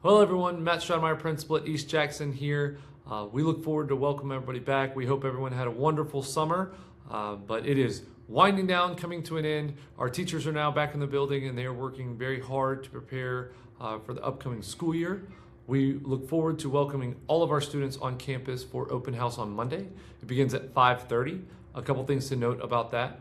Hello everyone, Matt Stratemeyer, Principal at East Jackson here. We look forward to welcoming everybody back. We hope everyone had a wonderful summer, but it is winding down, coming to an end. Our teachers are now back in the building and they are working very hard to prepare for the upcoming school year. We look forward to welcoming all of our students on campus for open house on Monday. It begins at 5:30. A couple things to note about that.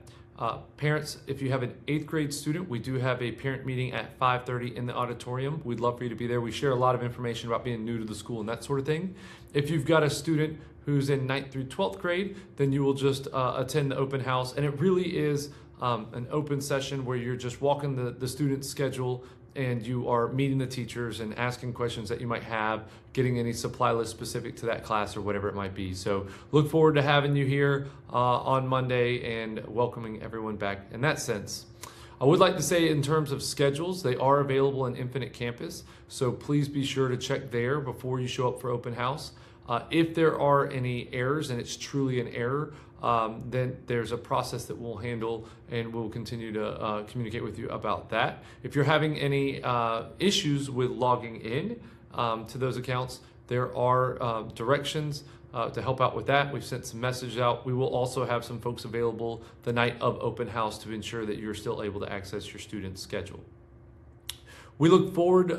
Parents, if you have an 8th grade student, we do have a parent meeting at 5:30 in the auditorium. We'd love for you to be there. We share a lot of information about being new to the school and that sort of thing. If you've got a student who's in 9th through 12th grade, then you will just attend the open house. And it really is an open session where you're just walking the student's schedule and you are meeting the teachers and asking questions that you might have, getting any supply list specific to that class or whatever it might be. So look forward to having you here on Monday and welcoming everyone back in that sense. I would like to say in terms of schedules, they are available in Infinite Campus, so please be sure to check there before you show up for open house. If there are any errors, and it's truly an error, then there's a process that we'll handle and we'll continue to communicate with you about that. If you're having any issues with logging in to those accounts, there are directions to help out with that. We've sent some messages out. We will also have some folks available the night of open house to ensure that you're still able to access your student's schedule. We look forward,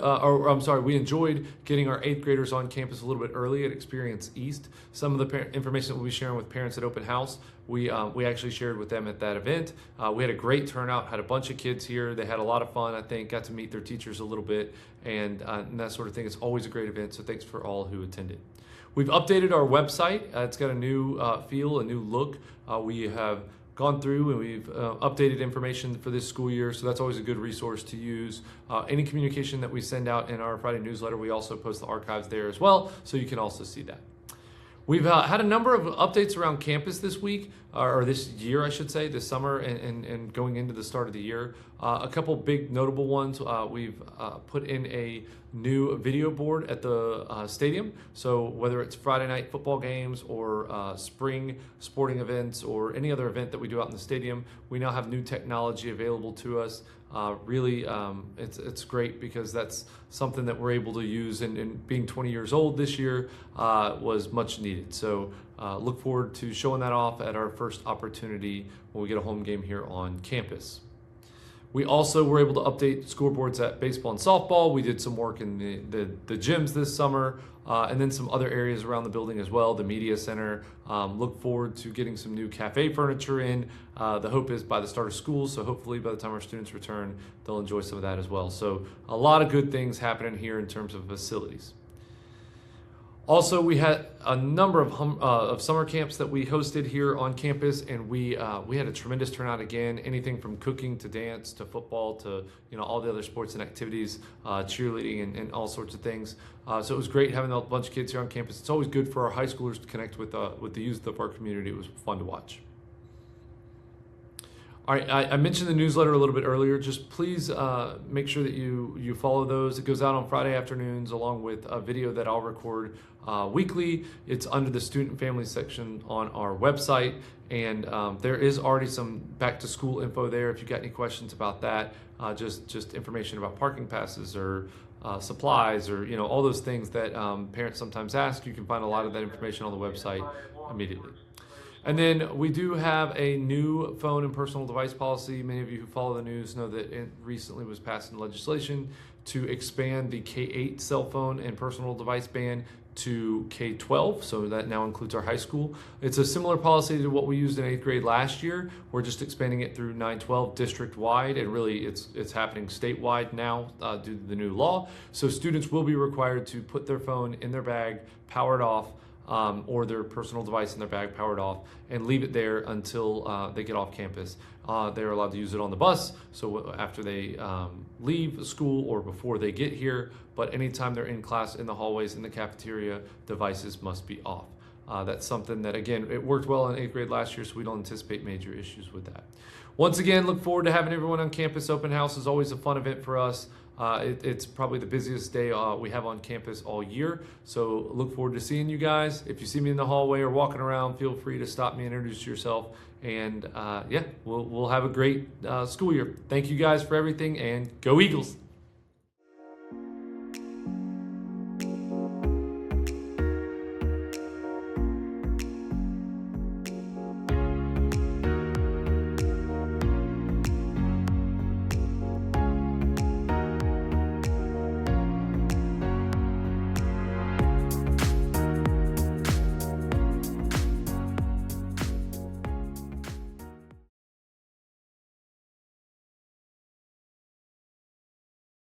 we enjoyed getting our 8th graders on campus a little bit early at Experience East. Some of the information that we'll be sharing with parents at open house, we actually shared with them at that event. We had a great turnout, had a bunch of kids here. They had a lot of fun, I think, got to meet their teachers a little bit and that sort of thing. It's always a great event, so thanks for all who attended. We've updated our website. It's got a new feel, a new look. We have gone through and we've updated information for this school year, so that's always a good resource to use. Any communication that we send out in our Friday newsletter, we also post the archives there as well, so you can also see that. We've had a number of updates around campus this week, or this year, I should say, this summer and going into the start of the year. A couple big notable ones. We've put in a new video board at the stadium. So whether it's Friday night football games or spring sporting events or any other event that we do out in the stadium, we now have new technology available to us. Really, it's great because that's something that we're able to use, and being 20 years old this year was much needed. So look forward to showing that off at our first opportunity when we get a home game here on campus. We also were able to update scoreboards at baseball and softball. We did some work in the gyms this summer, and then some other areas around the building as well, the media center. Look forward to getting some new cafe furniture in. The hope is by the start of school, so hopefully by the time our students return, they'll enjoy some of that as well. So a lot of good things happening here in terms of facilities. Also, we had a number of summer camps that we hosted here on campus, and we had a tremendous turnout again. Anything from cooking to dance to football to all the other sports and activities, cheerleading and all sorts of things. So it was great having a bunch of kids here on campus. It's always good for our high schoolers to connect with the youth of our community. It was fun to watch. All right, I mentioned the newsletter a little bit earlier. Just please make sure that you follow those. It goes out on Friday afternoons along with a video that I'll record weekly. It's under the student and family section on our website, and there is already some back to school info there. If you've got any questions about that, just information about parking passes or supplies or all those things that parents sometimes ask, you can find a lot of that information on the website immediately. And then we do have a new phone and personal device policy. Many of you who follow the news know that it recently was passed in legislation to expand the K-8 cell phone and personal device ban to K-12, so that now includes our high school. It's a similar policy to what we used in 8th grade last year. We're just expanding it through 9-12 district-wide, and really it's happening statewide now due to the new law. So students will be required to put their phone in their bag, powered off, or their personal device in their bag powered off, and leave it there until they get off campus. They're allowed to use it on the bus, so after they leave school or before they get here, but anytime they're in class, in the hallways, in the cafeteria, devices must be off. That's something that, again, it worked well in 8th grade last year, so we don't anticipate major issues with that. Once again, look forward to having everyone on campus. Open house is always a fun event for us. It's probably the busiest day we have on campus all year. So look forward to seeing you guys. If you see me in the hallway or walking around, feel free to stop me and introduce yourself. And yeah, we'll have a great school year. Thank you guys for everything, and go Eagles.